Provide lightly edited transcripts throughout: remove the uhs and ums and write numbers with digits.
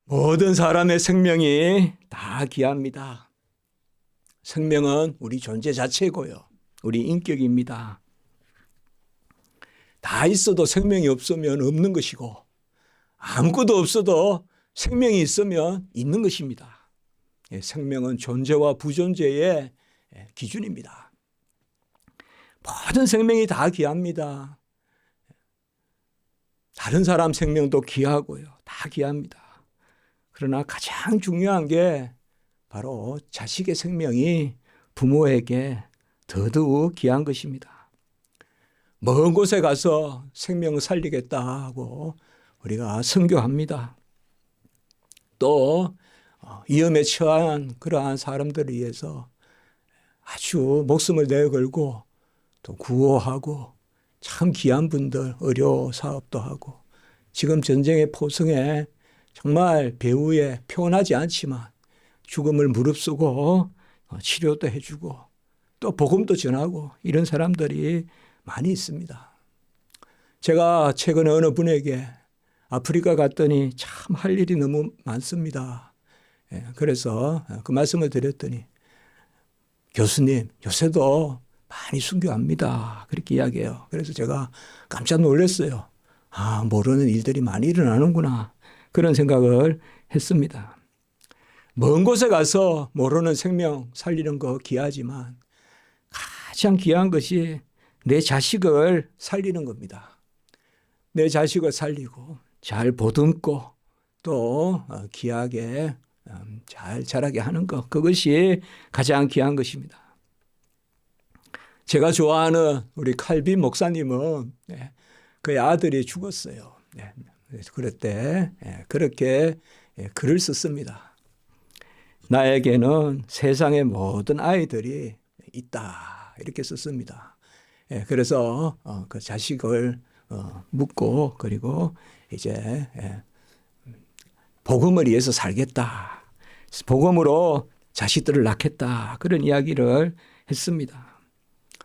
모든 사람의 생명이 다 귀합니다. 생명은 우리 존재 자체고요. 우리 인격입니다. 다 있어도 생명이 없으면 없는 것이고 아무것도 없어도 생명이 있으면 있는 것입니다. 생명은 존재와 부존재의 기준입니다. 모든 생명이 다 귀합니다. 다른 사람 생명도 귀하고요. 다 귀합니다. 그러나 가장 중요한 게 바로 자식의 생명이 부모에게 더더욱 귀한 것입니다. 먼 곳에 가서 생명을 살리겠다 하고 우리가 선교합니다. 또 위험에 처한 그러한 사람들을 위해서 아주 목숨을 내걸고 또 구호하고 참 귀한 분들 의료 사업도 하고 지금 전쟁의 포성에 정말 배후에 표현하지 않지만 죽음을 무릅쓰고 치료도 해주고 또 복음도 전하고 이런 사람들이 많이 있습니다. 제가 최근에 어느 분에게 아프리카 갔더니 참 할 일이 너무 많습니다. 그래서 그 말씀을 드렸더니 교수님 요새도 많이 순교합니다. 그렇게 이야기해요. 그래서 제가 깜짝 놀랐어요. 모르는 일들이 많이 일어나는구나. 그런 생각을 했습니다. 먼 곳에 가서 모르는 생명 살리는 거 귀하지만 가장 귀한 것이 내 자식을 살리는 겁니다. 내 자식을 살리고 잘 보듬고 또 귀하게 잘 자라게 하는 것, 그것이 가장 귀한 것입니다. 제가 좋아하는 우리 칼빈 목사님은 그의 아들이 죽었어요. 그럴 때 그렇게 글을 썼습니다. 나에게는 세상의 모든 아이들이 있다 이렇게 썼습니다. 그래서 그 자식을 묻고 그리고 이제 복음을 위해서 살겠다. 복음으로 자식들을 낳겠다. 그런 이야기를 했습니다.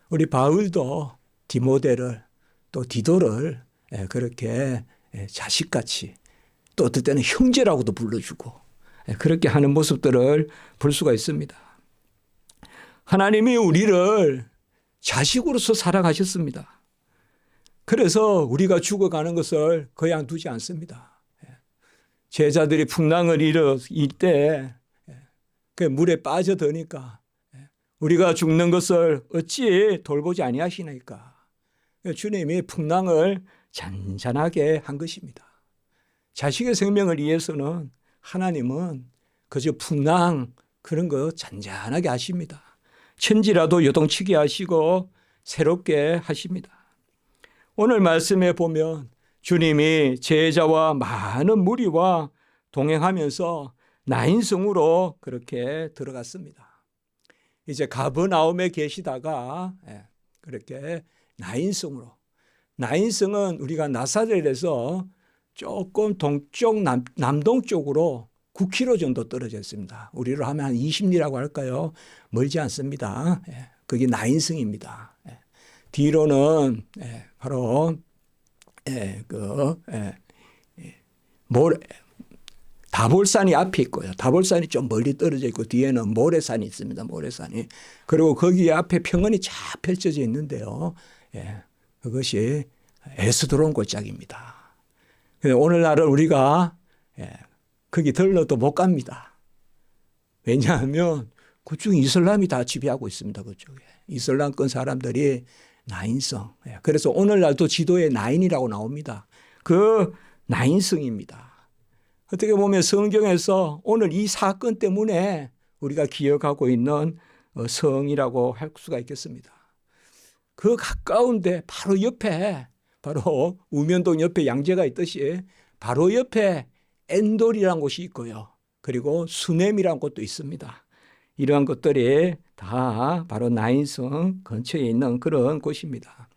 우리 바울도 디모데를 또 디도를 그렇게 자식같이 또 어떨 때는 형제라고도 불러주고 그렇게 하는 모습들을 볼 수가 있습니다. 하나님이 우리를 자식으로서 사랑하셨습니다. 그래서 우리가 죽어가는 것을 그냥 두지 않습니다. 제자들이 풍랑을 일을 때 그 물에 빠져드니까 우리가 죽는 것을 어찌 돌보지 아니하시나이까. 주님이 풍랑을 잔잔하게 한 것입니다. 자식의 생명을 위해서는 하나님은 그저 풍랑 그런 거 잔잔하게 하십니다. 천지라도 요동치게 하시고 새롭게 하십니다. 오늘 말씀에 보면 주님이 제자와 많은 무리와 동행하면서 나인성으로 그렇게 들어갔습니다. 이제 가버나움에 계시다가 그렇게 나인성으로. 나인성은 우리가 나사렛에서 조금 동쪽 남동쪽으로 9km 정도 떨어져 있습니다. 우리로 하면 한 20리라고 할까요? 멀지 않습니다. 그게 나인성입니다. 뒤로는 바로 다볼산이 앞에 있고요. 다볼산이 좀 멀리 떨어져 있고 뒤에는 모래산이 있습니다. 모래산이. 그리고 거기 앞에 평원이 쫙 펼쳐져 있는데요. 그것이 에스드론 골짜기입니다. 오늘날은 우리가 거기 들러도 못 갑니다. 왜냐하면 그쪽 이슬람이 다 지배하고 있습니다. 그쪽에. 이슬람권 사람들이 나인성. 그래서 오늘날도 지도에 나인이라고 나옵니다. 그 나인성입니다. 어떻게 보면 성경에서 오늘 이 사건 때문에 우리가 기억하고 있는 성이라고 할 수가 있겠습니다. 그 가까운데 바로 옆에 바로 우면동 옆에 양재가 있듯이 바로 옆에 엔돌이라는 곳이 있고요. 그리고 수넴이라는 곳도 있습니다. 이러한 것들이 다 바로 나인성 근처에 있는 그런 곳입니다.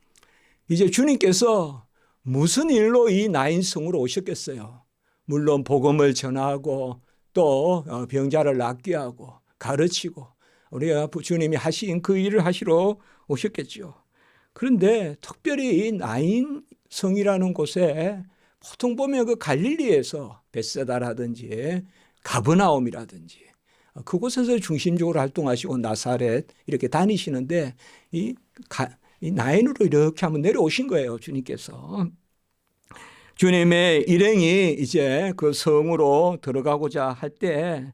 이제 주님께서 무슨 일로 이 나인성으로 오셨겠어요? 물론 복음을 전하고 또 병자를 낫게 하고 가르치고 우리가 주님이 하신 그 일을 하시러 오셨겠죠. 그런데 특별히 이 나인성이라는 곳에 보통 보면 그 갈릴리에서 베세다라든지 가버나움이라든지 그곳에서 중심적으로 활동하시고 나사렛 이렇게 다니시는데 이 나인으로 이렇게 한번 내려오신 거예요. 주님께서. 주님의 일행이 이제 그 성으로 들어가고자 할 때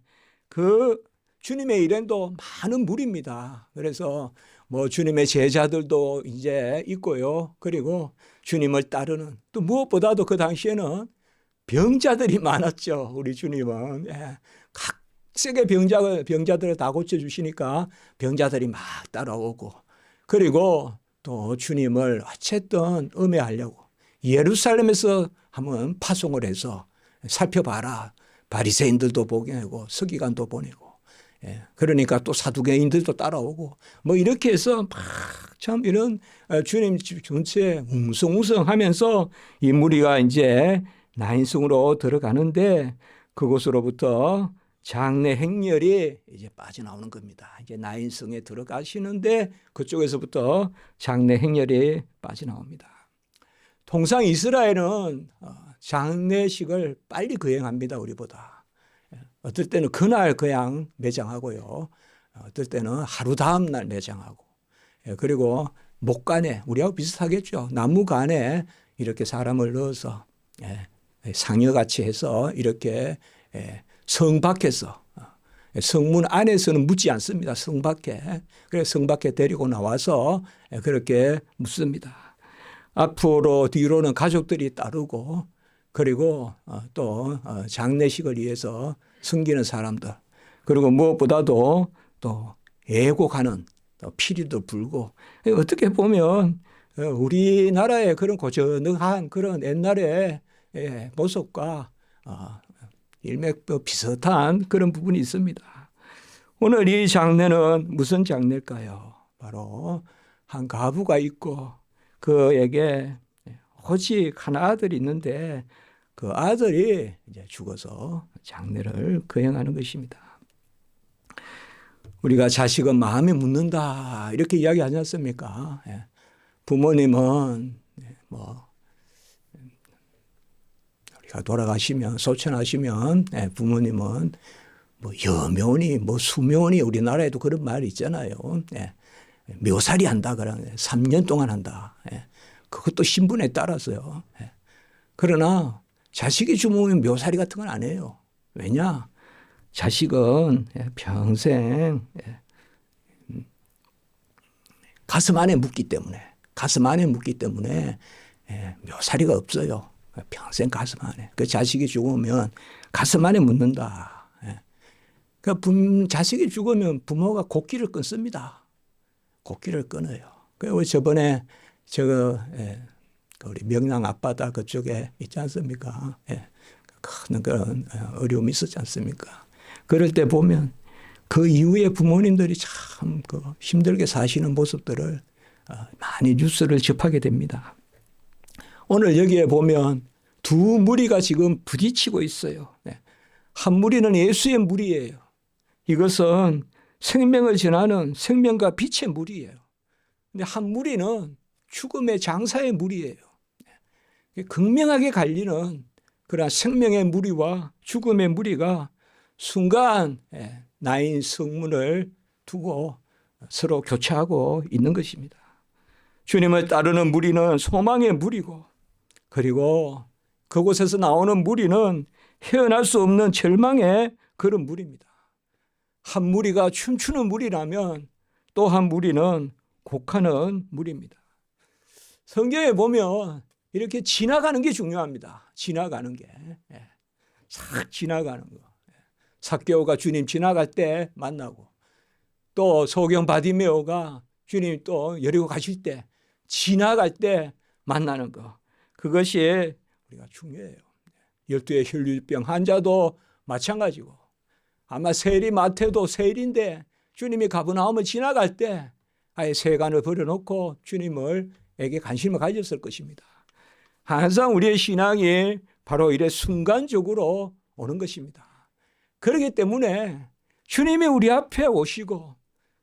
그 주님의 일행도 많은 무리입니다. 그래서 뭐 주님의 제자들도 이제 있고요. 그리고 주님을 따르는 또 무엇보다도 그 당시에는 병자들이 많았죠. 우리 주님은. 예. 각색의 병자들을 다 고쳐주시니까 병자들이 막 따라오고 그리고 또 주님을 어쨌든 음해하려고 예루살렘에서 한번 파송을 해서 살펴봐라. 바리새인들도 보내고 서기관도 보내고 그러니까 또 사두개인들도 따라오고 뭐 이렇게 해서 막 참 이런 주님 전체에 웅성웅성하면서 이 무리가 이제 나인성으로 들어가는데 그곳으로부터 장래 행렬이 이제 빠져나오는 겁니다. 이제 나인성에 들어가시는데 그쪽에서부터 장래 행렬이 빠져나옵니다. 통상 이스라엘은 장례식을 빨리 거행합니다. 우리보다. 어떨 때는 그날 그냥 매장하고요. 어떨 때는 하루 다음 날 매장하고 그리고 목간에 우리하고 비슷하겠죠. 나무간에 이렇게 사람을 넣어서 상여같이 해서 이렇게 성 밖에서 성문 안에서는 묻지 않습니다. 성 밖에. 그래서 성 밖에 데리고 나와서 그렇게 묻습니다. 앞으로 뒤로는 가족들이 따르고 그리고 또 장례식을 위해서 섬기는 사람들 그리고 무엇보다도 또 애곡하는 또 피리도 불고 어떻게 보면 우리나라의 그런 고즈넉한 그런 옛날의 모습과 일맥 비슷한 그런 부분이 있습니다. 오늘 이 장례는 무슨 장례일까요? 바로 한 가부가 있고 그에게 오직 하나 아들이 있는데 그 아들이 이제 죽어서 장례를 거행하는 것입니다. 우리가 자식은 마음에 묻는다 이렇게 이야기하지 않습니까? 부모님은 뭐 우리가 돌아가시면 소천하시면 부모님은 뭐 여묘니 뭐 수묘니 우리나라에도 그런 말이 있잖아요. 묘살이 한다 그러는 3년 동안 한다. 그것도 신분에 따라서요. 그러나 자식이 죽으면 묘살이 같은 건 안 해요. 왜냐? 자식은 평생 가슴 안에 묻기 때문에 묘사리가 없어요. 평생 가슴 안에. 그 자식이 죽으면 가슴 안에 묻는다. 그 자식이 죽으면 부모가 곡기를 끊습니다. 곡기를 끊어요. 그리고 저번에 우리 명랑 앞바다 그쪽에 있지 않습니까? 큰 그런 어려움이 있었지 않습니까? 그럴 때 보면 그 이후에 부모님들이 참 힘들게 사시는 모습들을 많이 뉴스를 접하게 됩니다. 오늘 여기에 보면 두 무리가 지금 부딪히고 있어요. 한 무리는 예수의 무리예요. 이것은 생명을 전하는 생명과 빛의 무리예요. 근데 한 무리는 죽음의 장사의 무리예요. 극명하게 갈리는 그러한 생명의 무리와 죽음의 무리가 순간 나인 성문을 두고 서로 교차하고 있는 것입니다. 주님을 따르는 무리는 소망의 무리고 그리고 그곳에서 나오는 무리는 헤어날 수 없는 절망의 그런 무리입니다. 한 무리가 춤추는 무리라면 또 한 무리는 곡하는 무리입니다. 성경에 보면 이렇게 지나가는 게 중요합니다. 지나가는 게. 싹 지나가는 거. 삭개오가 주님 지나갈 때 만나고 또 소경 바디메오가 주님 또 여리고 가실 때 지나갈 때 만나는 거. 그것이 우리가 중요해요. 12의 혈류병 환자도 마찬가지고 아마 세리 마태도 세리인데 주님이 가버나움을 지나갈 때 아예 세간을 버려놓고 주님에게 관심을 가졌을 것입니다. 항상 우리의 신앙이 바로 이래 순간적으로 오는 것입니다. 그렇기 때문에 주님이 우리 앞에 오시고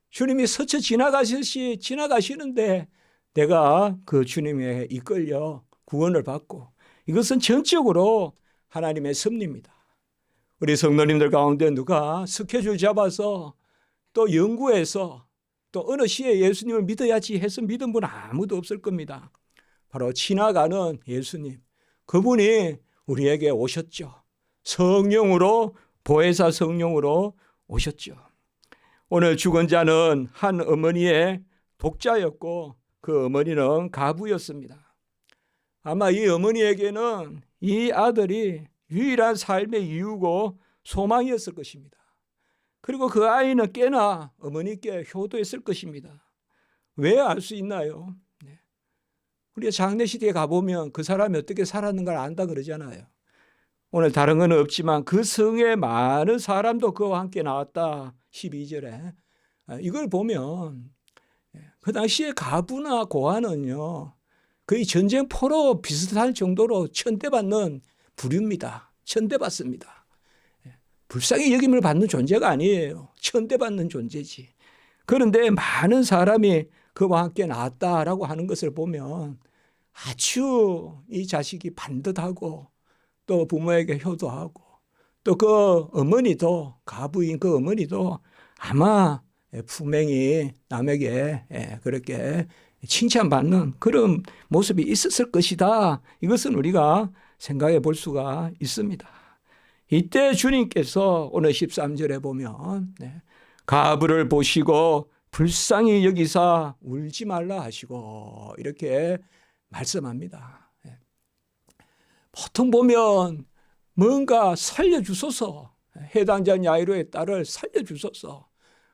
주님이 스쳐 지나가시는데 내가 그 주님에 이끌려 구원을 받고 이것은 전적으로 하나님의 섭리입니다. 우리 성도님들 가운데 누가 스케줄 잡아서 또 연구해서 또 어느 시에 예수님을 믿어야지 해서 믿은 분 아무도 없을 겁니다. 바로 지나가는 예수님, 그분이 우리에게 오셨죠. 성령으로, 보혜사 성령으로 오셨죠. 오늘 죽은 자는 한 어머니의 독자였고 그 어머니는 가부였습니다. 아마 이 어머니에게는 이 아들이 유일한 삶의 이유고 소망이었을 것입니다. 그리고 그 아이는 꽤나 어머니께 효도했을 것입니다. 왜 알 수 있나요? 우리가 장례식에 가보면 그 사람이 어떻게 살았는가를 안다 그러잖아요. 오늘 다른 건 없지만 그 성에 많은 사람도 그와 함께 나왔다. 12절에. 이걸 보면 그 당시에 가부나 고아는요, 거의 전쟁포로 비슷할 정도로 천대받는 부류입니다. 천대받습니다. 불쌍히 여김을 받는 존재가 아니에요. 천대받는 존재지. 그런데 많은 사람이 그와 함께 나왔다라고 하는 것을 보면 아주 이 자식이 반듯하고 또 부모에게 효도하고 또 그 어머니도, 가부인 그 어머니도 아마 분명히 남에게 그렇게 칭찬받는 그런 모습이 있었을 것이다. 이것은 우리가 생각해 볼 수가 있습니다. 이때 주님께서 오늘 13절에 보면 가부를 보시고 불쌍히 여기사 울지 말라 하시고 이렇게 말씀합니다. 보통 보면 뭔가 살려주소서, 해당자 야이로의 딸을 살려주소서,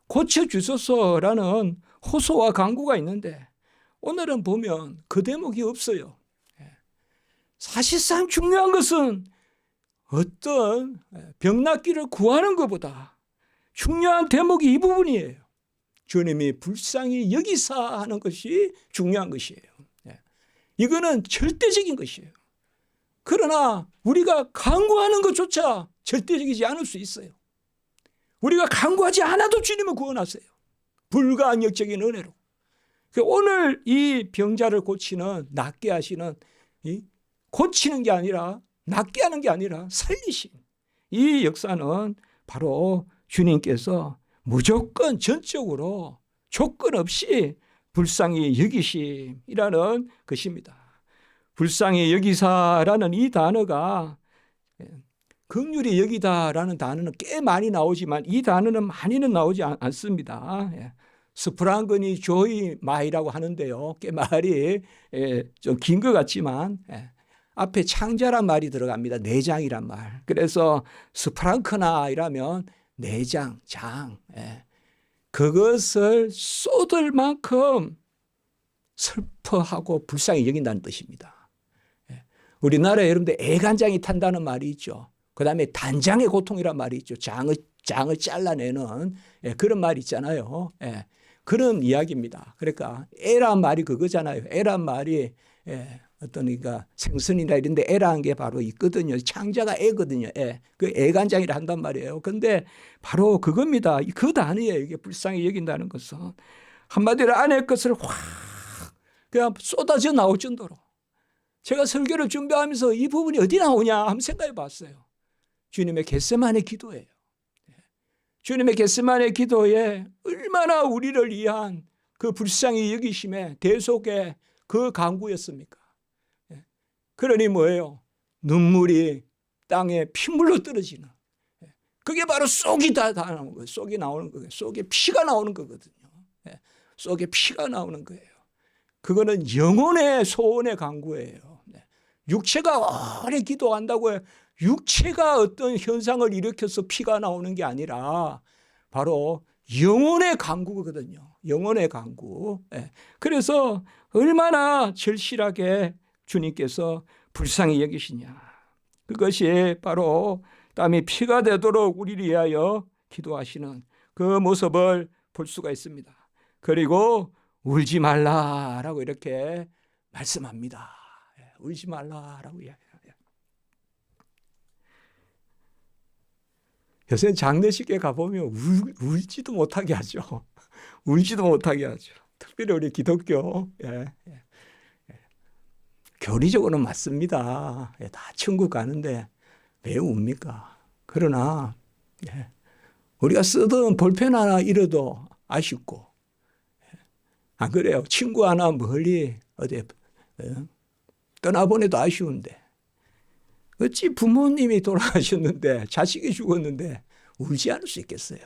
고쳐주소서라는 호소와 간구가 있는데 오늘은 보면 그 대목이 없어요. 사실상 중요한 것은 어떤 병낫기를 구하는 것보다 중요한 대목이 이 부분이에요. 주님이 불쌍히 여기사 하는 것이 중요한 것이에요. 이거는 절대적인 것이에요. 그러나 우리가 간구하는 것조차 절대적이지 않을 수 있어요. 우리가 간구하지 않아도 주님은 구원하세요. 불가항력적인 은혜로. 오늘 이 병자를 고치는, 낫게 하시는, 고치는 게 아니라 낫게 하는 게 아니라 살리신 이 역사는 바로 주님께서 무조건 전적으로 조건 없이 불쌍히 여기심이라는 것입니다. 불쌍히 여기사라는 이 단어가 긍휼히 여기다라는 단어는 꽤 많이 나오지만 이 단어는 많이는 나오지 않습니다. 스프랑거니 조이 마이라고 하는데요. 꽤 말이 좀 긴 것 같지만 앞에 창자란 말이 들어갑니다. 내장이란 말. 그래서 스프랑크나 이라면 내장, 장. 그것을 쏟을 만큼 슬퍼하고 불쌍히 여긴다는 뜻입니다. 우리나라에 여러분들 애간장이 탄다는 말이 있죠. 그 다음에 단장의 고통이란 말이 있죠. 장을 잘라내는 그런 말이 있잖아요. 그런 이야기입니다. 그러니까 애란 말이 그거잖아요. 애란 말이 어떤 그러니까 생선이나 이런 데 애라는 게 바로 있거든요. 창자가 애거든요. 그 애간장이라 한단 말이에요. 그런데 바로 그겁니다. 그 단어예요. 이게 불쌍히 여긴다는 것은. 한마디로 안의 것을 확 그냥 쏟아져 나올 정도로. 제가 설교를 준비하면서 이 부분이 어디 나오냐 한번 생각해 봤어요. 주님의 겟세마네 기도예요. 주님의 겟세마네 기도에 얼마나 우리를 위한 그 불쌍히 여기심의 대속의 그 간구였습니까? 그러니 뭐예요? 눈물이 땅에 핏물로 떨어지는. 그게 바로 쏙이 다 나오는 거예요. 쏙이 나오는 거예요. 쏙에 피가 나오는 거거든요. 쏙에 피가 나오는 거예요. 그거는 영혼의 소원의 간구예요. 육체가 오래 기도한다고 해요. 육체가 어떤 현상을 일으켜서 피가 나오는 게 아니라 바로 영혼의 간구거든요. 영혼의 간구. 그래서 얼마나 절실하게 주님께서 불쌍히 여기시냐. 그것이 바로 땀이 피가 되도록 우리를 위하여 기도하시는 그 모습을 볼 수가 있습니다. 그리고 울지 말라라고 이렇게 말씀합니다. 울지 말라라고 이야기해요. 요새 장례식에 가보면 울지도 못하게 하죠. 울지도 못하게 하죠. 특별히 우리 기독교. 교리적으로는 맞습니다. 다 천국 가는데 왜 웁니까? 그러나 우리가 쓰던 볼펜 하나 잃어도 아쉽고, 안 그래요? 친구 하나 멀리 어디 떠나보내도 아쉬운데, 어찌 부모님이 돌아가셨는데 자식이 죽었는데 울지 않을 수 있겠어요?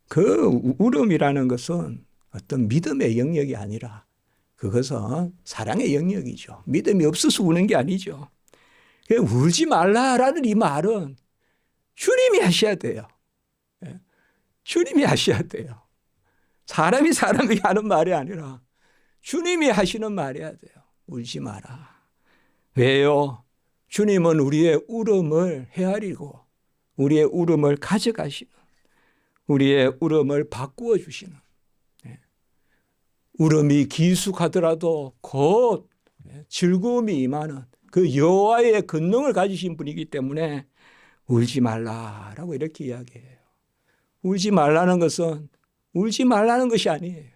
그 울음이라는 것은 어떤 믿음의 영역이 아니라 그것은 사랑의 영역이죠. 믿음이 없어서 우는 게 아니죠. 울지 말라라는 이 말은 주님이 하셔야 돼요. 주님이 하셔야 돼요. 사람이 하는 말이 아니라 주님이 하시는 말이어야 돼요. 울지 마라. 왜요? 주님은 우리의 울음을 헤아리고 우리의 울음을 가져가시는, 우리의 울음을 바꾸어 주시는, 울음이 기숙하더라도 곧 즐거움이 임하는 그 여호와의 권능을 가지신 분이기 때문에 울지 말라라고 이렇게 이야기해요. 울지 말라는 것은 울지 말라는 것이 아니에요.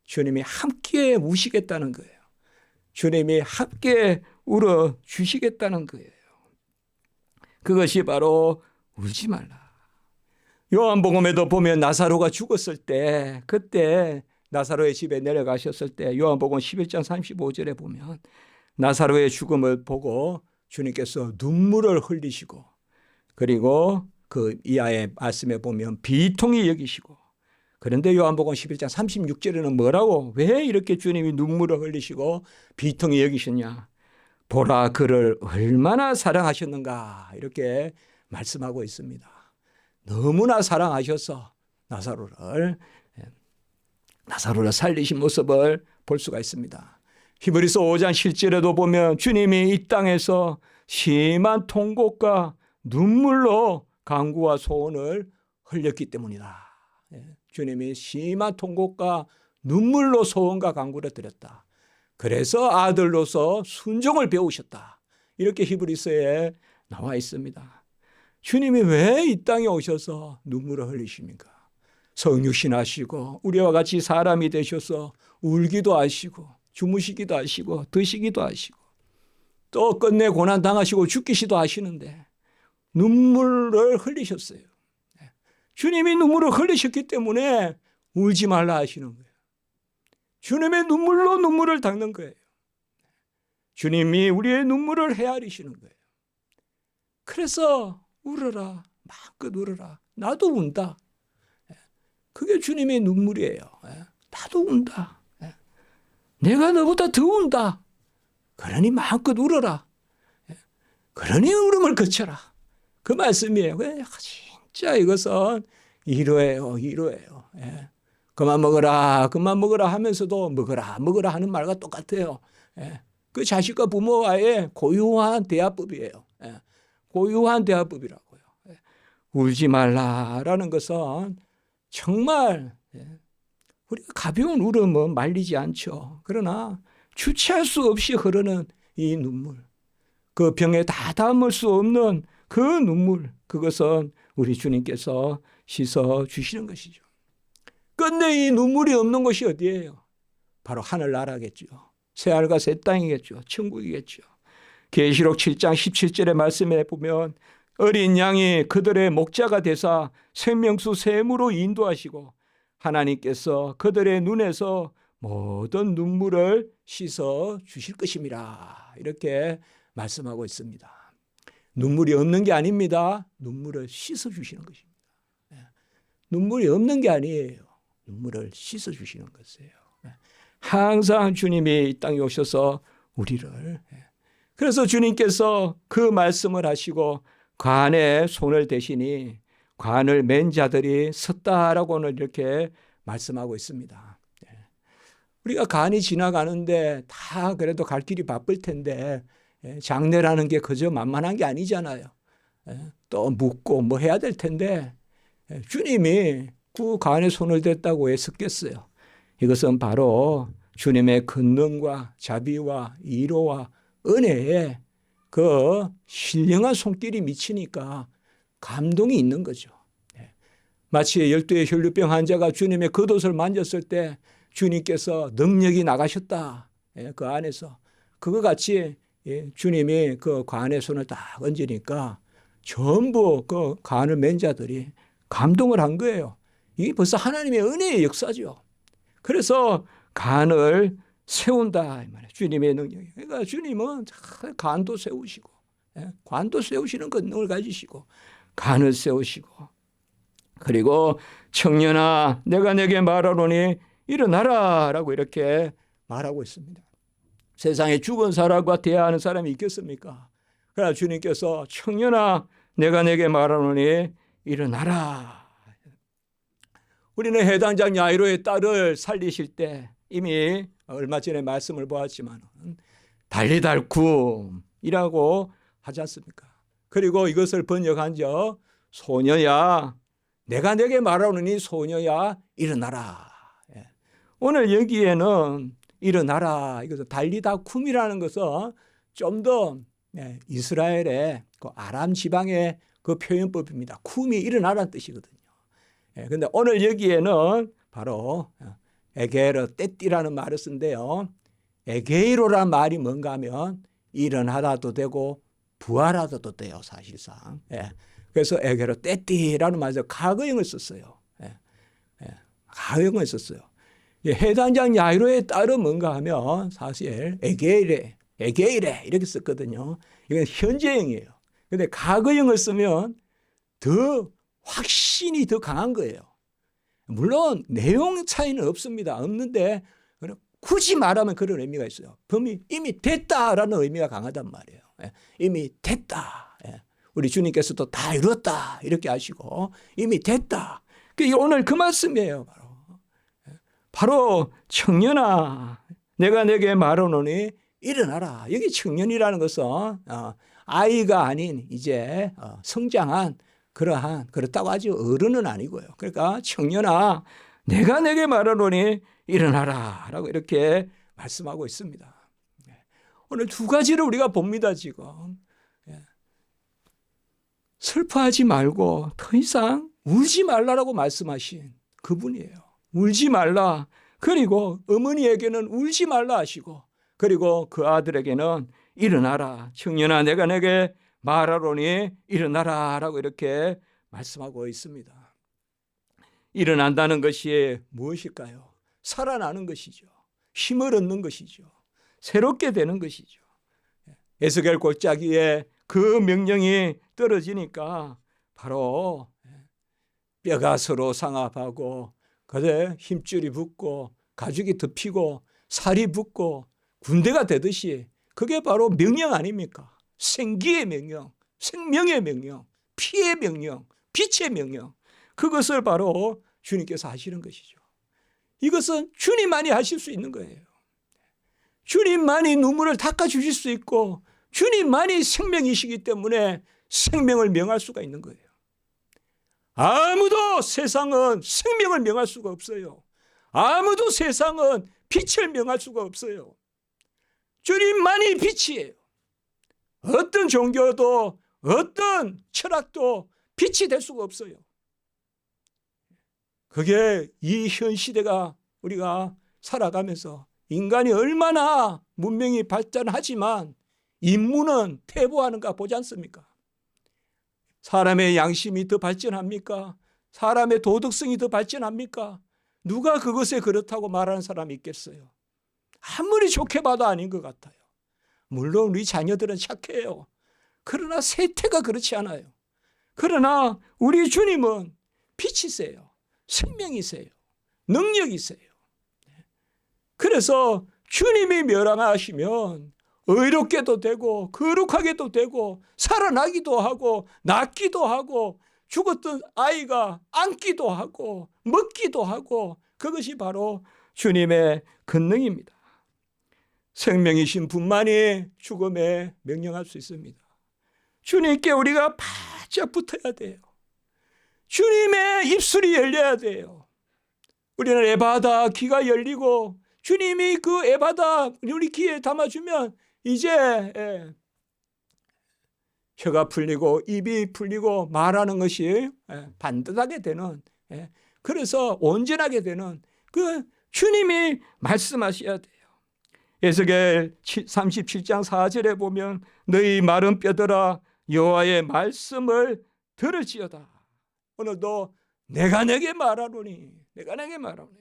주님이 함께 우시겠다는 거예요. 주님이 함께 울어 주시겠다는 거예요. 그것이 바로 울지 말라. 요한복음에도 보면 나사로가 죽었을 때, 그때 나사로의 집에 내려가셨을 때 요한복음 11장 35절에 보면 나사로의 죽음을 보고 주님께서 눈물을 흘리시고, 그리고 그 이하의 말씀에 보면 비통히 여기시고, 그런데 요한복음 11장 36절에는 뭐라고, 왜 이렇게 주님이 눈물을 흘리시고 비통히 여기셨냐? 보라 그를 얼마나 사랑하셨는가, 이렇게 말씀하고 있습니다. 너무나 사랑하셔서 나사로를 살리신 모습을 볼 수가 있습니다. 히브리서 5장 7절에도 보면 주님이 이 땅에서 심한 통곡과 눈물로 간구와 소원을 흘렸기 때문이다. 주님이 심한 통곡과 눈물로 소원과 간구를 드렸다. 그래서 아들로서 순종을 배우셨다. 이렇게 히브리서에 나와 있습니다. 주님이 왜 이 땅에 오셔서 눈물을 흘리십니까? 성육신하시고 우리와 같이 사람이 되셔서 울기도 하시고 주무시기도 하시고 드시기도 하시고 또 끝내 고난 당하시고 죽기시도 하시는데 눈물을 흘리셨어요. 주님이 눈물을 흘리셨기 때문에 울지 말라 하시는 거예요. 주님의 눈물로 눈물을 닦는 거예요. 주님이 우리의 눈물을 헤아리시는 거예요. 그래서 울어라. 마음껏 울어라. 나도 운다. 그게 주님의 눈물이에요. 나도 운다. 내가 너보다 더 운다. 그러니 마음껏 울어라. 그러니 울음을 그쳐라. 그 말씀이에요. 진짜 이것은 위로예요. 위로예요. 그만 먹어라. 그만 먹어라 하면서도 먹어라. 먹어라 하는 말과 똑같아요. 그 자식과 부모와의 고유한 대화법이에요. 고유한 대화법이라고요. 울지 말라라는 것은 정말 우리가 가벼운 울음은 말리지 않죠. 그러나 주체할 수 없이 흐르는 이 눈물, 그 병에 다 담을 수 없는 그 눈물, 그것은 우리 주님께서 씻어 주시는 것이죠. 끝내 이 눈물이 없는 곳이 어디예요? 바로 하늘나라겠죠. 새하늘과 새 땅이겠죠. 천국이겠죠. 계시록 7장 17절의 말씀에 보면 어린 양이 그들의 목자가 되사 생명수 샘으로 인도하시고 하나님께서 그들의 눈에서 모든 눈물을 씻어 주실 것입니다. 이렇게 말씀하고 있습니다. 눈물이 없는 게 아닙니다. 눈물을 씻어 주시는 것입니다. 눈물이 없는 게 아니에요. 눈물을 씻어 주시는 것이에요. 항상 주님이 이 땅에 오셔서 우리를, 그래서 주님께서 그 말씀을 하시고 관에 손을 대시니 관을 맨 자들이 섰다라고는 이렇게 말씀하고 있습니다. 우리가 간이 지나가는데 다 그래도 갈 길이 바쁠 텐데 장례라는 게 그저 만만한 게 아니잖아요. 또 묻고 뭐 해야 될 텐데 주님이 그 간에 손을 댔다고 왜 섰겠어요? 이것은 바로 주님의 권능과 자비와 위로와 은혜에 그 신령한 손길이 미치니까 감동이 있는 거죠. 마치 12의 혈류병 환자가 주님의 겉옷을 만졌을 때 주님께서 능력이 나가셨다. 그 안에서 그거 같이 주님이 그 관의 손을 딱 얹으니까 전부 그 관을 맨 자들이 감동을 한 거예요. 이게 벌써 하나님의 은혜의 역사죠. 그래서 간을 세운다 이 말이에요. 주님의 능력이. 그러니까 주님은 간도 세우시고, 관도 세우시는 권능을 가지시고, 간을 세우시고, 그리고 청년아 내가 내게 말하노니 일어나라라고 이렇게 말하고 있습니다. 세상에 죽은 사람과 대화하는 사람이 있겠습니까? 그러나 주님께서 청년아 내가 내게 말하노니 일어나라. 우리는 해당장 야이로의 딸을 살리실 때 이미 얼마 전에 말씀을 보았지만 달리달쿰이라고 하지 않습니까? 그리고 이것을 번역한 적 소녀야 내가 내게 말하노니 소녀야 일어나라. 오늘 여기에는 일어나라 이것은 달리달쿰이라는 것은 좀 더 이스라엘의 그 아람 지방의 그 표현법입니다. 쿰이 일어나라는 뜻이거든요. 그런데 오늘 여기에는 바로 에게르 떼띠라는 말을 쓴데요. 에게이로란 말이 뭔가 하면 일어나라도 되고 부활하다도 돼요, 사실상. 그래서 에게르 떼띠라는 말에서 가거형을 썼어요. 가거형을 썼어요. 해단장 야이로의 딸은 뭔가 하면 사실 에게이레 이렇게 썼거든요. 이건 현재형이에요. 그런데 가거형을 쓰면 더 확신이 더 강한 거예요. 물론 내용 차이는 없는데 굳이 말하면 그런 의미가 있어요. 이미 됐다라는 의미가 강하단 말이에요. 이미 됐다. 우리 주님께서도 다 이뤘다 이렇게 하시고 이미 됐다. 오늘 그 말씀이에요. 바로 청년아 내가 내게 말하노니 일어나라. 여기 청년이라는 것은 아이가 아닌 이제 성장한 그렇다고 아주 어른은 아니고요. 그러니까 청년아 내가 내게 말하노니 일어나라 라고 이렇게 말씀하고 있습니다. 오늘 두 가지를 우리가 봅니다. 지금 슬퍼하지 말고 더 이상 울지 말라라고 말씀하신 그분이에요. 울지 말라. 그리고 어머니에게는 울지 말라 하시고 그리고 그 아들에게는 일어나라. 청년아 내가 내게 말하노니 일어나라 라고 이렇게 말씀하고 있습니다. 일어난다는 것이 무엇일까요? 살아나는 것이죠. 힘을 얻는 것이죠. 새롭게 되는 것이죠. 에스겔 골짜기에 그 명령이 떨어지니까 바로 뼈가 서로 상합하고 그래 힘줄이 붙고 가죽이 덮이고 살이 붙고 군대가 되듯이 그게 바로 명령 아닙니까? 생기의 명령, 생명의 명령, 피의 명령, 빛의 명령. 그것을 바로 주님께서 하시는 것이죠. 이것은 주님만이 하실 수 있는 거예요. 주님만이 눈물을 닦아주실 수 있고 주님만이 생명이시기 때문에 생명을 명할 수가 있는 거예요. 아무도 세상은 생명을 명할 수가 없어요. 아무도 세상은 빛을 명할 수가 없어요. 주님만이 빛이에요. 어떤 종교도 어떤 철학도 빛이 될 수가 없어요. 그게 이 현 시대가 우리가 살아가면서 인간이 얼마나 문명이 발전하지만 인문은 퇴보하는가 보지 않습니까? 사람의 양심이 더 발전합니까? 사람의 도덕성이 더 발전합니까? 누가 그것에 그렇다고 말하는 사람이 있겠어요? 아무리 좋게 봐도 아닌 것 같아요. 물론 우리 자녀들은 착해요. 그러나 세태가 그렇지 않아요. 그러나 우리 주님은 빛이세요. 생명이세요. 능력이세요. 그래서 주님이 멸망하시면 의롭게도 되고 거룩하게도 되고 살아나기도 하고 낫기도 하고 죽었던 아이가 안기도 하고 먹기도 하고 그것이 바로 주님의 권능입니다. 생명이신 분만이 죽음에 명령할 수 있습니다. 주님께 우리가 바짝 붙어야 돼요. 주님의 입술이 열려야 돼요. 우리는 에바다 귀가 열리고 주님이 그 에바다 우리 귀에 담아주면 이제 혀가 풀리고 입이 풀리고 말하는 것이 반듯하게 되는 그래서 온전하게 되는 그 주님이 말씀하셔야 돼요. 에스겔 37장 4절에 보면 너희 마른 뼈들아 여호와의 말씀을 들을지어다. 오늘도 내가 내게 말하노니, 내가 내게 말하노니.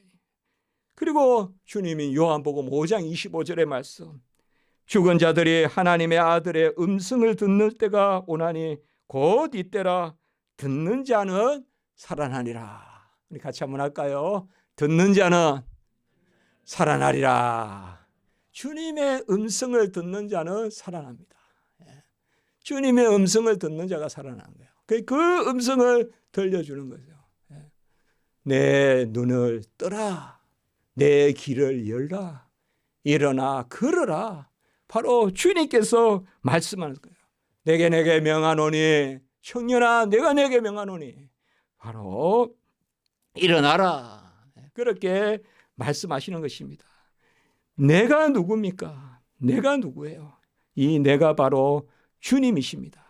그리고 주님이 요한복음 5장 25절의 말씀, 죽은 자들이 하나님의 아들의 음성을 듣는 때가 오나니 곧 이때라. 듣는 자는 살아나리라. 우리 같이 한번 할까요? 듣는 자는 살아나리라. 주님의 음성을 듣는 자는 살아납니다. 주님의 음성을 듣는 자가 살아나는 거예요. 그 음성을 들려주는 거죠. 내 눈을 뜨라. 내 길을 열라. 일어나 걸어라. 바로 주님께서 말씀하는 거예요. 내게 명하노니, 청년아 내가 내게 명하노니 바로 일어나라. 그렇게 말씀하시는 것입니다. 내가 누굽니까? 내가 누구예요? 이 내가 바로 주님이십니다.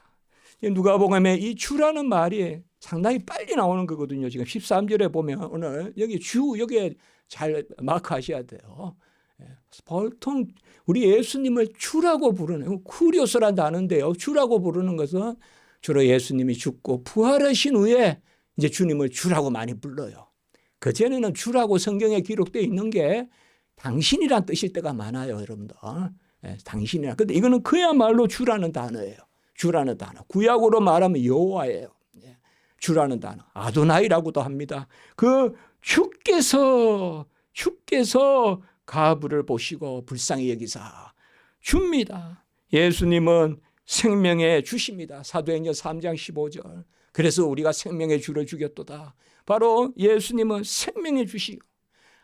누가복음에 이 주라는 말이 상당히 빨리 나오는 거거든요. 지금 13절에 보면 오늘 여기 주, 여기에 잘 마크하셔야 돼요. 보통 우리 예수님을 주라고 부르는, 쿠리오스란 단어인데요. 주라고 부르는 것은 주로 예수님이 죽고 부활하신 후에 이제 주님을 주라고 많이 불러요. 그전에는 주라고 성경에 기록되어 있는 게 당신이란 뜻일 때가 많아요, 여러분들. 당신이란. 근데 이거는 그야말로 주라는 단어예요. 주라는 단어. 구약으로 말하면 여호와예요. 주라는 단어. 아도나이라고도 합니다. 그 주께서 가부를 보시고 불쌍히 여기사 줍니다. 예수님은 생명의 주십니다. 사도행전 3장 15절. 그래서 우리가 생명의 주를 죽였도다. 바로 예수님은 생명의 주시고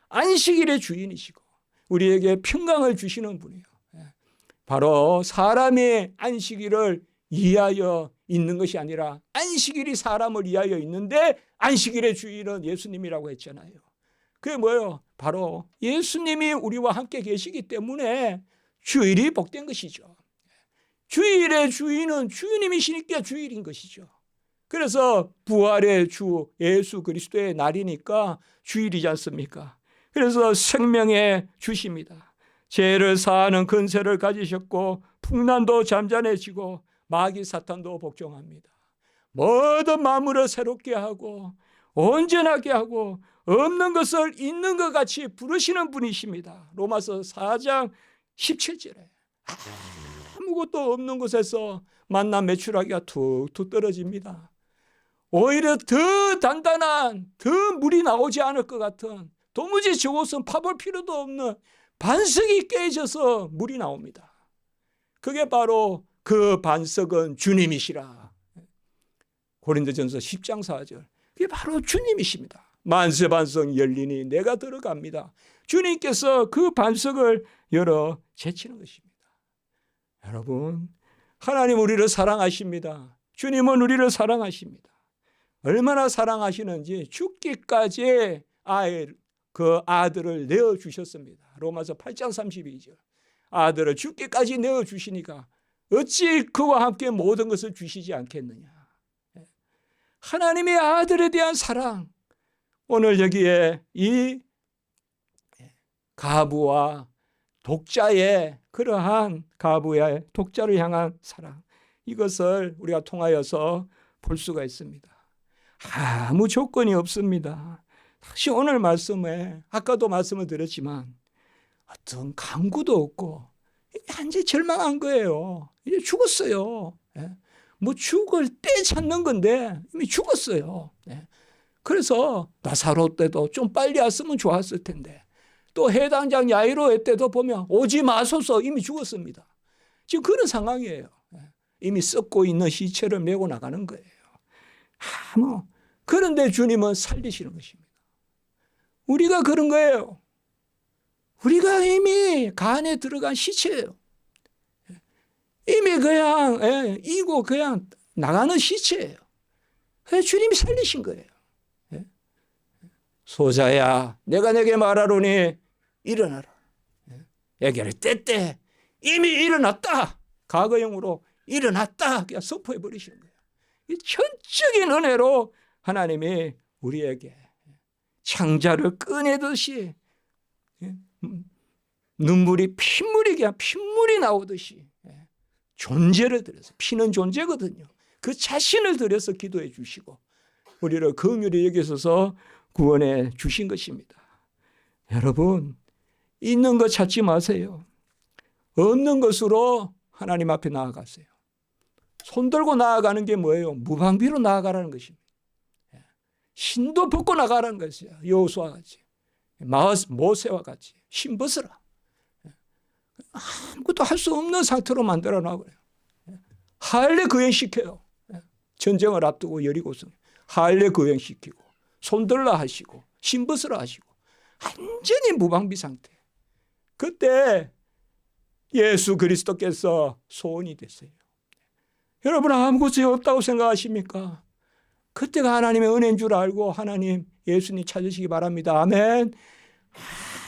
안식일의 주인이시고 우리에게 평강을 주시는 분이에요. 바로 사람의 안식일을 위하여 있는 것이 아니라 안식일이 사람을 위하여 있는데 안식일의 주인은 예수님이라고 했잖아요. 그게 뭐예요? 바로 예수님이 우리와 함께 계시기 때문에 주일이 복된 것이죠. 주일의 주인은 주님이시니까 주일인 것이죠. 그래서 부활의 주 예수 그리스도의 날이니까 주일이지 않습니까? 그래서 생명의 주십니다. 죄를 사하는 근세를 가지셨고 풍란도 잠잠해지고 마귀 사탄도 복종합니다. 모든 만물을 새롭게 하고 온전하게 하고 없는 것을 있는 것 같이 부르시는 분이십니다. 로마서 4장 17절에 아무것도 없는 곳에서 만나 메추라기가 툭툭 떨어집니다. 오히려 더 단단한, 더 물이 나오지 않을 것 같은 도무지 저곳은 파볼 필요도 없는 반석이 깨져서 물이 나옵니다. 그게 바로 그 반석은 주님이시라. 고린도전서 10장 4절. 그게 바로 주님이십니다. 만세 반석 열리니 내가 들어갑니다. 주님께서 그 반석을 열어 제치는 것입니다. 여러분, 하나님 우리를 사랑하십니다. 주님은 우리를 사랑하십니다. 얼마나 사랑하시는지 죽기까지 그 아들을 내어주셨습니다. 로마서 8장 32절. 아들을 죽기까지 내어주시니까 어찌 그와 함께 모든 것을 주시지 않겠느냐. 하나님의 아들에 대한 사랑, 오늘 여기에 이 가부와 독자의 그러한 가부의 독자를 향한 사랑, 이것을 우리가 통하여서 볼 수가 있습니다. 아무 조건이 없습니다. 다시 오늘 말씀에 아까도 말씀을 드렸지만 어떤 강구도 없고 이제 절망한 거예요. 이제 죽었어요. 뭐 죽을 때 찾는 건데 이미 죽었어요. 그래서 나사로 때도 좀 빨리 왔으면 좋았을 텐데, 또 해당장 야이로 때도 보면 오지 마소서 이미 죽었습니다. 지금 그런 상황이에요. 이미 썩고 있는 시체를 메고 나가는 거예요. 그런데 주님은 살리시는 것입니다. 우리가 그런 거예요. 우리가 이미 간에 들어간 시체예요. 이미 그냥 이고 그냥 나가는 시체예요. 그래서 주님이 살리신 거예요. 소자야 내가 내게 말하노니 일어나라. 얘기를 때때 이미 일어났다. 과거형으로 일어났다. 그냥 선포해 버리시는 거예요. 이 전적인 은혜로 하나님이 우리에게 창자를 꺼내듯이 눈물이 핏물이 그냥 핏물이 나오듯이 존재를 들여서, 피는 존재거든요. 그 자신을 들여서 기도해 주시고 우리를 긍휼히 여기셔서 구원해 주신 것입니다. 여러분, 있는 것 찾지 마세요. 없는 것으로 하나님 앞에 나아가세요. 손 들고 나아가는 게 뭐예요? 무방비로 나아가라는 것입니다. 신도 벗고 나가라는 것이에요. 여호수아와 같이, 모세와 같이 신 벗으라. 아무것도 할 수 없는 상태로 만들어 놔버려요. 할례 거행시켜요. 전쟁을 앞두고 여리고성 할례 거행시키고 손들라 하시고 신 벗으라 하시고 완전히 무방비 상태. 그때 예수 그리스도께서 소원이 됐어요. 여러분, 아무것도 없다고 생각하십니까? 그때가 하나님의 은혜인 줄 알고 하나님, 예수님 찾으시기 바랍니다. 아멘.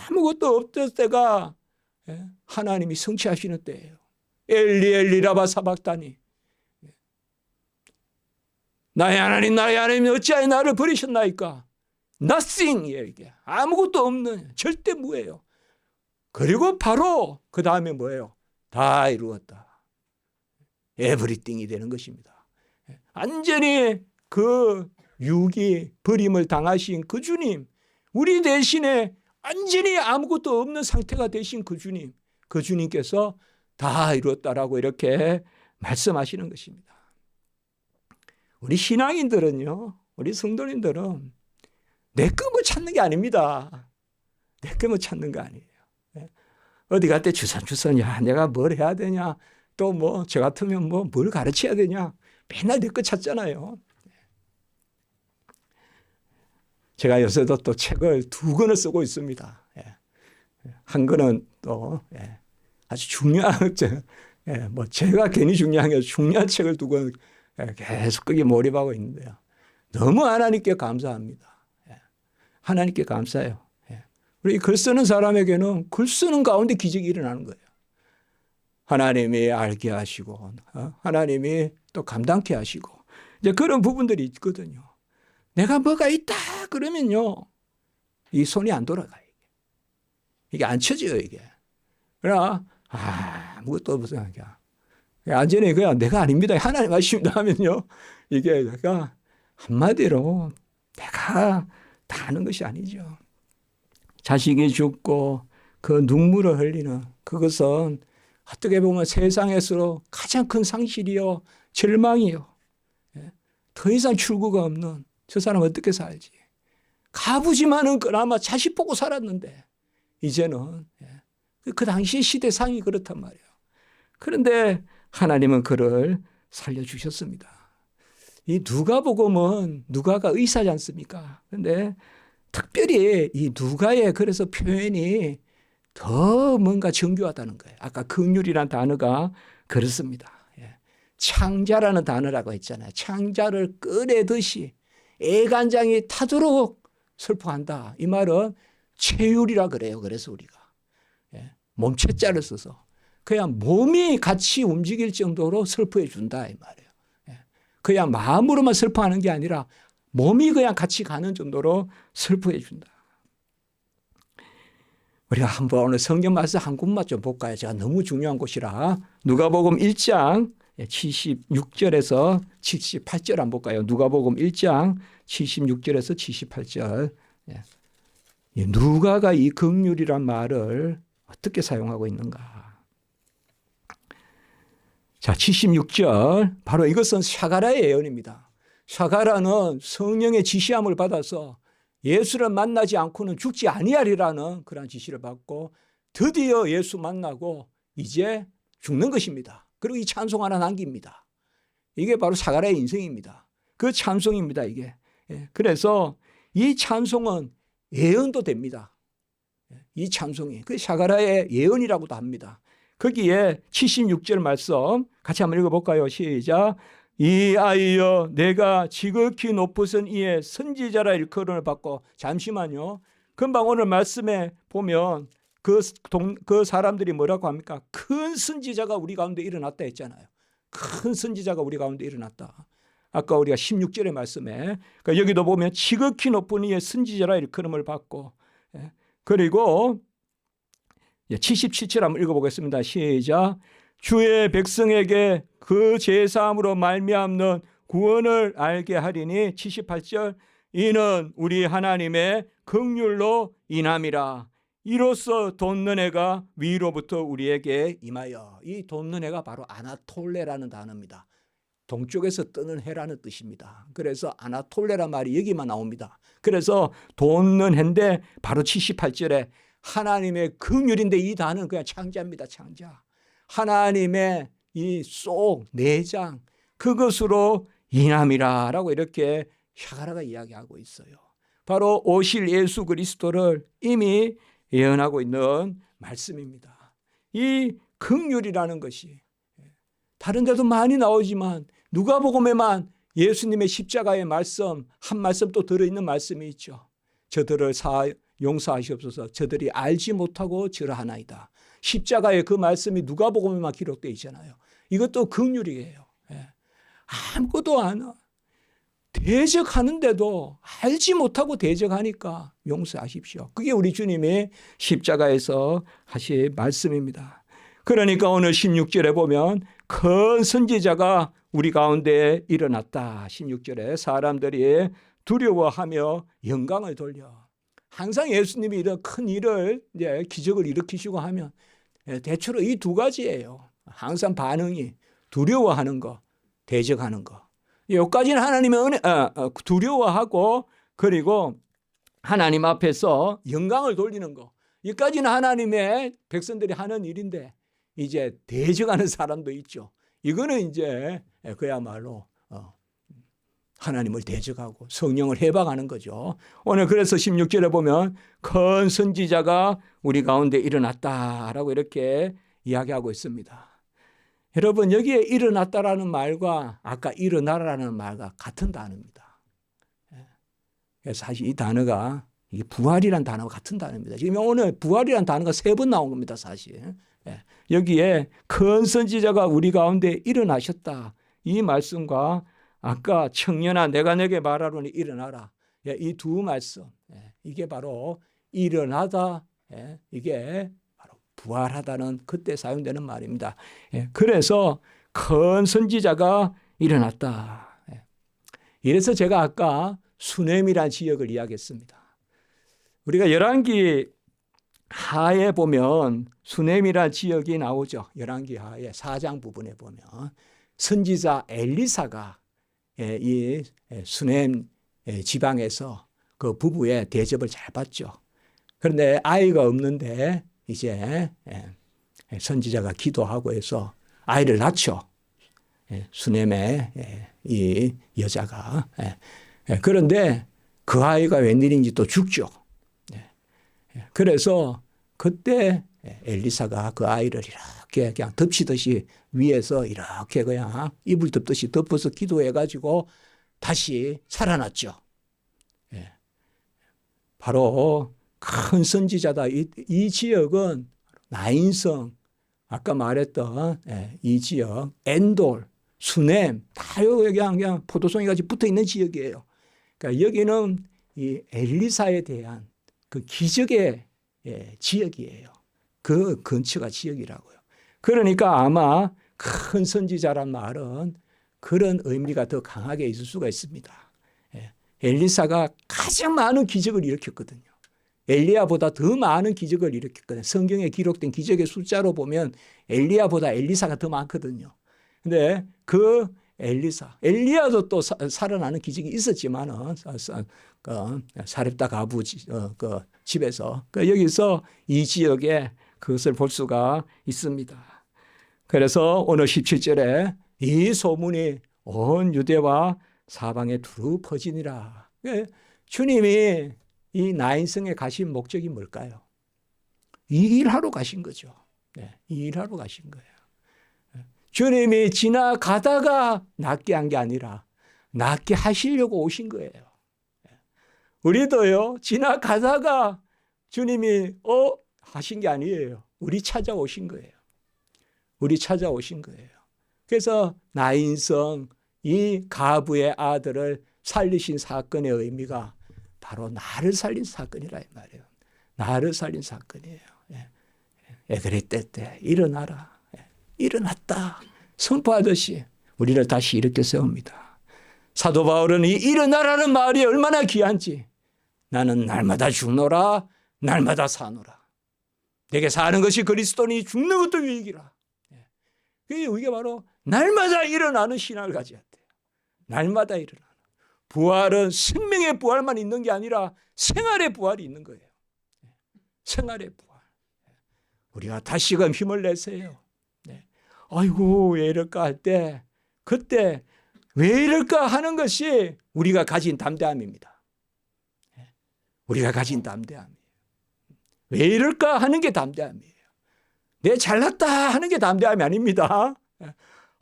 아무것도 없을 때가 하나님이 성취하시는 때예요. 엘리 엘리 라마 사박다니. 나의 하나님, 나의 하나님, 어찌하여 나를 버리셨나이까? nothing이에요. 이게 아무것도 없는, 절대 무예요. 그리고 바로 그 다음에 뭐예요? 다 이루었다. 에브리띵이 되는 것입니다. 완전히 그 유기 버림을 당하신 그 주님, 우리 대신에 완전히 아무것도 없는 상태가 되신 그 주님, 그 주님께서 다 이루었다라고 이렇게 말씀하시는 것입니다. 우리 신앙인들은요, 우리 성도님들은 내 것을 찾는 게 아닙니다. 내 것을 찾는 거 아니에요. 어디 갈 때 주선주선, 야, 내가 뭘 해야 되냐, 또 뭐 저 같으면 뭐 뭘 가르쳐야 되냐, 맨날 내 것 찾잖아요. 제가 요새도 또 책을 2권을 쓰고 있습니다. 한 권은 또 아주 중요한, 뭐 제가 괜히 중요한 게 중요한 책을 2권 계속 거기에 몰입하고 있는데요. 너무 하나님께 감사합니다. 하나님께 감사해요. 우리 글 쓰는 사람에게는 글 쓰는 가운데 기적이 일어나는 거예요. 하나님이 알게 하시고, 하나님이 또 감당케 하시고, 이제 그런 부분들이 있거든요. 내가 뭐가 있다 그러면요, 이 손이 안 돌아가요. 이게 안 쳐져요, 이게. 그러나 아무것도 없어요. 완전히 그냥 내가 아닙니다, 하나님 하십니다 하면요, 이게 내가 한마디로 내가 다 하는 것이 아니죠. 자식이 죽고 그 눈물을 흘리는 그것은 어떻게 보면 세상에서 가장 큰 상실이요, 절망이요. 더 이상 출구가 없는 저 사람 어떻게 살지? 가부지만은 그나마 자식 보고 살았는데 이제는 그 당시 시대상이 그렇단 말이에요. 그런데 하나님은 그를 살려주셨습니다. 이 누가복음은 누가가 의사지 않습니까? 그런데 특별히 이 누가의 그래서 표현이 더 뭔가 정교하다는 거예요. 아까 긍휼이라는 단어가 그렇습니다. 창자라는 단어라고 했잖아요. 창자를 꺼내듯이 애간장이 타도록 슬퍼한다. 이 말은 체휼이라 그래요. 그래서 우리가 몸체자를 써서 그냥 몸이 같이 움직일 정도로 슬퍼해 준다 이 말이에요. 그냥 마음으로만 슬퍼하는 게 아니라 몸이 그냥 같이 가는 정도로 슬퍼해 준다. 우리가 한번 오늘 성경 말씀 한 곳만 좀 볼까요? 제가 너무 중요한 곳이라. 누가복음 1장 76절에서 78절 한번 볼까요? 누가복음 1장 76절에서 78절. 누가가 이 긍휼이란 말을 어떻게 사용하고 있는가? 자, 76절. 바로 이것은 샤가라의 예언입니다. 샤가라는 성령의 지시함을 받아서 예수를 만나지 않고는 죽지 아니하리라는 그런 지시를 받고 드디어 예수 만나고 이제 죽는 것입니다. 그리고 이 찬송 하나 남깁니다. 이게 바로 샤가라의 인생입니다. 그 찬송입니다, 이게. 그래서 이 찬송은 예언도 됩니다. 이 찬송이. 그 샤가라의 예언이라고도 합니다. 거기에 76절 말씀 같이 한번 읽어볼까요? 시작. 이 아이여 내가 지극히 높으신 이의 선지자라 일컬음을 받고. 잠시만요. 금방 오늘 말씀에 보면 그 사람들이 뭐라고 합니까? 큰 선지자가 우리 가운데 일어났다 했잖아요. 큰 선지자가 우리 가운데 일어났다. 아까 우리가 16절의 말씀에 그러니까 여기도 보면 지극히 높은 이의 선지자라 일컬음을 받고, 그리고 77절 한번 읽어보겠습니다. 시작. 주의 백성에게 그 제사함으로 말미암는 구원을 알게 하리니 78절 이는 우리 하나님의 긍휼로 인함이라. 이로써 돕는 해가 위로부터 우리에게 임하여. 이 돕는 해가 바로 아나톨레라는 단어입니다. 동쪽에서 뜨는 해라는 뜻입니다. 그래서 아나톨레란 말이 여기만 나옵니다. 그래서 돕는 해인데 바로 78절에 하나님의 긍휼인데 이 단어는 그냥 창자입니다. 창자. 하나님의 이 속 내장 그것으로 인함이라라고 이렇게 샤가라가 이야기하고 있어요. 바로 오실 예수 그리스도를 이미 예언하고 있는 말씀입니다. 이 긍휼이라는 것이 다른 데도 많이 나오지만 누가복음에만 예수님의 십자가의 말씀 한 말씀 또 들어있는 말씀이 있죠. 저들을 용서하시옵소서 저들이 알지 못하고 저러하나이다. 십자가의 그 말씀이 누가복음에만 기록되어 있잖아요. 이것도 긍휼이에요. 아무것도 안 대적하는데도 알지 못하고 대적하니까 용서하십시오. 그게 우리 주님이 십자가에서 하신 말씀입니다. 그러니까 오늘 16절에 보면 큰 선지자가 우리 가운데 일어났다. 16절에 사람들이 두려워하며 영광을 돌려. 항상 예수님이 이런 큰 일을 기적을 일으키시고 하면 대체로 이 두 가지예요. 항상 반응이 두려워하는 거, 대적하는 거. 여기까지는 하나님의 은혜, 두려워하고 그리고 하나님 앞에서 영광을 돌리는 거. 여기까지는 하나님의 백성들이 하는 일인데 이제 대적하는 사람도 있죠. 이거는 이제 그야말로 하나님을 대적하고 성령을 해방하는 거죠. 오늘 그래서 16절에 보면 큰 선지자가 우리 가운데 일어났다라고 이렇게 이야기하고 있습니다. 여러분 여기에 일어났다라는 말과 아까 일어나라는 말과 같은 단어입니다. 그래서 사실 이 단어가 이게 부활이라는 단어가 같은 단어입니다. 지금 오늘 부활이라는 단어가 3번 나온 겁니다. 사실 여기에 큰 선지자가 우리 가운데 일어나셨다. 이 말씀과 아까 청년아 내가 내게 말하노니 일어나라. 이 두 말씀 이게 바로 일어나다 이게 바로 부활하다는 그때 사용되는 말입니다. 그래서 큰 선지자가 일어났다. 이래서 제가 아까 수넴이라는 지역을 이야기했습니다. 우리가 열왕기 하에 보면 수넴이라는 지역이 나오죠. 열왕기 하에 4장 부분에 보면 선지자 엘리사가 이 수넴 지방에서 그 부부의 대접을 잘 받죠. 그런데 아이가 없는데 이제 선지자가 기도하고 해서 아이를 낳죠. 수넴의 이 여자가. 그런데 그 아이가 웬일인지 또 죽죠. 그래서 그때 엘리사가 그 아이를 이렇게 그냥 덮치듯이 위에서 이렇게 그냥 이불 덮듯이 덮어서 기도해가지고 다시 살아났죠. 바로 큰 선지자다. 이 지역은 나인성, 아까 말했던 이 지역, 엔돌, 수넴, 다 여기 그냥 포도송이 같이 붙어 있는 지역이에요. 그러니까 여기는 이 엘리사에 대한 그 기적의 지역이에요. 그 근처가 지역이라고요. 그러니까 아마 큰 선지자란 말은 그런 의미가 더 강하게 있을 수가 있습니다. 엘리사가 가장 많은 기적을 일으켰거든요. 엘리야보다 더 많은 기적을 일으켰거든요. 성경에 기록된 기적의 숫자로 보면 엘리야보다 엘리사가 더 많거든요. 근데 그 엘리야도 또 살아나는 기적이 있었지만은 사렙다 가부 그 집에서 여기서 이 지역에 그것을 볼 수가 있습니다. 그래서 오늘 17절에 이 소문이 온 유대와 사방에 두루 퍼지니라. 주님이 이 나인성에 가신 목적이 뭘까요? 이 일하러 가신 거죠. 이 일하러 가신 거예요. 주님이 지나가다가 낫게 한 게 아니라 낫게 하시려고 오신 거예요. 우리도요, 지나가다가 주님이 하신 게 아니에요. 우리 찾아오신 거예요. 우리 찾아오신 거예요. 그래서 나인성 이 가부의 아들을 살리신 사건의 의미가 바로 나를 살린 사건이라 이 말이에요. 나를 살린 사건이에요. 그랬을 때 일어나라. 일어났다. 선포하듯이 우리를 다시 일으켜 세웁니다. 사도 바울은 이 일어나라는 말이 얼마나 귀한지, 나는 날마다 죽노라 날마다 사노라. 내게 사는 것이 그리스도니 죽는 것도 유익이라. 이게 바로 날마다 일어나는 신앙을 가져야 돼요. 날마다 일어나는. 부활은 생명의 부활만 있는 게 아니라 생활의 부활이 있는 거예요. 생활의 부활. 우리가 다시금 힘을 내세요. 아이고 왜 이럴까 할 때, 그때 왜 이럴까 하는 것이 우리가 가진 담대함입니다. 우리가 가진 담대함이에요. 왜 이럴까 하는 게 담대함이에요. 내 잘났다 하는 게 담대함이 아닙니다.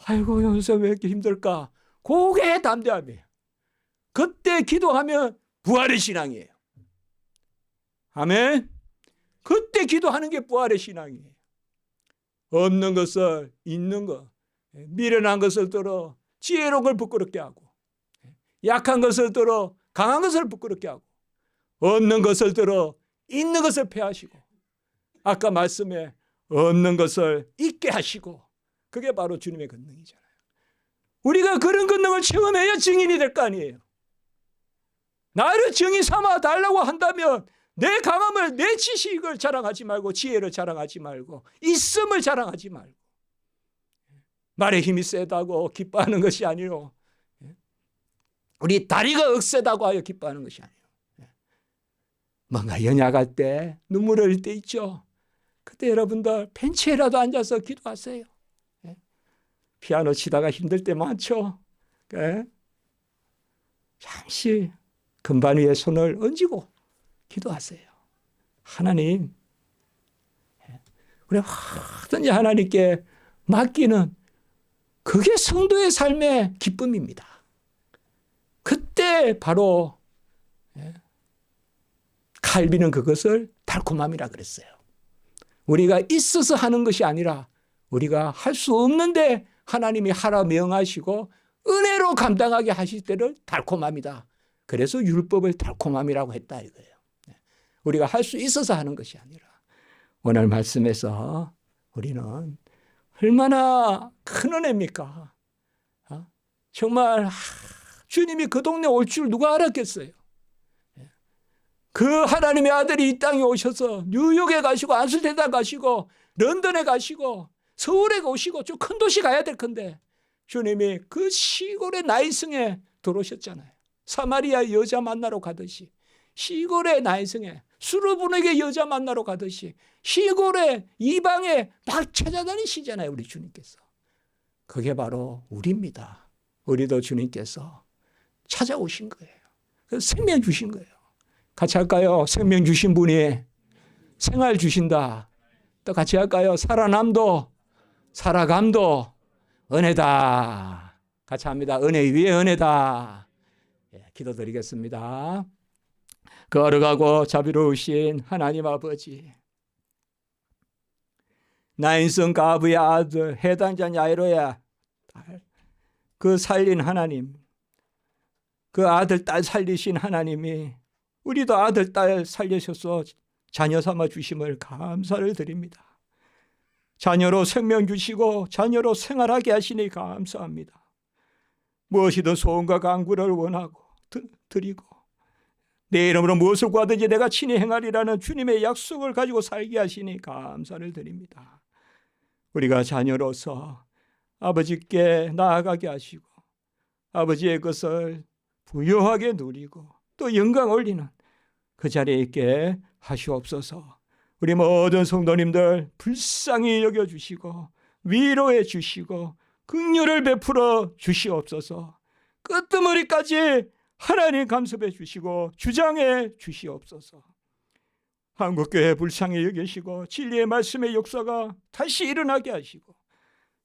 아이고 요새 왜 이렇게 힘들까? 그게 담대함이에요. 그때 기도하면 부활의 신앙이에요. 아멘. 그때 기도하는 게 부활의 신앙이에요. 없는 것을 있는 것, 미련한 것을 들어 지혜로운 걸 부끄럽게 하고, 약한 것을 들어 강한 것을 부끄럽게 하고, 없는 것을 들어 있는 것을 폐하시고, 아까 말씀에 없는 것을 있게 하시고, 그게 바로 주님의 권능이잖아요. 우리가 그런 권능을 체험해야 증인이 될 거 아니에요. 나를 증인 삼아 달라고 한다면 내 강함을, 내 지식을 자랑하지 말고, 지혜를 자랑하지 말고, 있음을 자랑하지 말고, 말에 힘이 세다고 기뻐하는 것이 아니요, 우리 다리가 억세다고 하여 기뻐하는 것이 아니요, 뭔가 연약할 때, 눈물 흘릴 때 있죠. 그때 여러분들 벤치에라도 앉아서 기도하세요. 피아노 치다가 힘들 때 많죠. 잠시 금반 위에 손을 얹고 기도하세요. 하나님, 우리 뭐든지 하나님께 맡기는, 그게 성도의 삶의 기쁨입니다. 그때 바로 칼빈은 그것을 달콤함이라 그랬어요. 우리가 있어서 하는 것이 아니라 우리가 할 수 없는데 하나님이 하라 명하시고 은혜로 감당하게 하실 때를 달콤함이다. 그래서 율법을 달콤함이라고 했다 이거예요. 우리가 할 수 있어서 하는 것이 아니라, 오늘 말씀에서 우리는 얼마나 큰 은혜입니까? 정말 주님이 그 동네 올 줄 누가 알았겠어요? 그 하나님의 아들이 이 땅에 오셔서 뉴욕에 가시고 암스테르담 가시고 런던에 가시고 서울에 오시고 좀 큰 도시 가야 될 건데, 주님이 그 시골의 나이성에 들어오셨잖아요. 사마리아 여자 만나러 가듯이, 시골의 나이성에 수르분에게 여자 만나러 가듯이 시골의 이방에 막 찾아다니시잖아요, 우리 주님께서. 그게 바로 우리입니다. 우리도 주님께서 찾아오신 거예요. 그래서 생명 주신 거예요. 같이 할까요? 생명 주신 분이 생활 주신다. 또 같이 할까요? 살아남도 살아감도 은혜다. 같이 합니다. 은혜 위에 은혜다. 기도드리겠습니다. 거룩하고 자비로우신 하나님 아버지, 나인성 가브의 아들 해당자 야이로야 그 살린 하나님, 그 아들 딸 살리신 하나님이 우리도 아들 딸 살리셔서 자녀 삼아 주심을 감사를 드립니다. 자녀로 생명 주시고 자녀로 생활하게 하시니 감사합니다. 무엇이든 소원과 간구를 원하고 드리고 내 이름으로 무엇을 구하든지 내가 친히 행하리라는 주님의 약속을 가지고 살게 하시니 감사를 드립니다. 우리가 자녀로서 아버지께 나아가게 하시고 아버지의 것을 부유하게 누리고 또 영광 올리는 그 자리에 있게 하시옵소서. 우리 모든 성도님들 불쌍히 여겨주시고 위로해 주시고 긍휼을 베풀어 주시옵소서. 끝머리까지 하나님 감습해 주시고 주장해 주시옵소서. 한국교회 불쌍히 여기시고 진리의 말씀의 역사가 다시 일어나게 하시고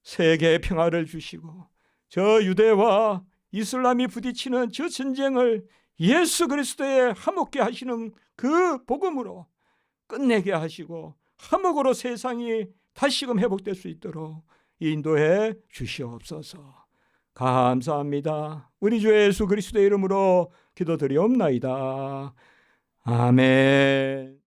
세계의 평화를 주시고 저 유대와 이슬람이 부딪히는 저 전쟁을 예수 그리스도의 화목케 하시는 그 복음으로 끝내게 하시고 화목으로 세상이 다시금 회복될 수 있도록 인도해 주시옵소서. 감사합니다. 우리 주 예수 그리스도의 이름으로 기도드리옵나이다. 아멘.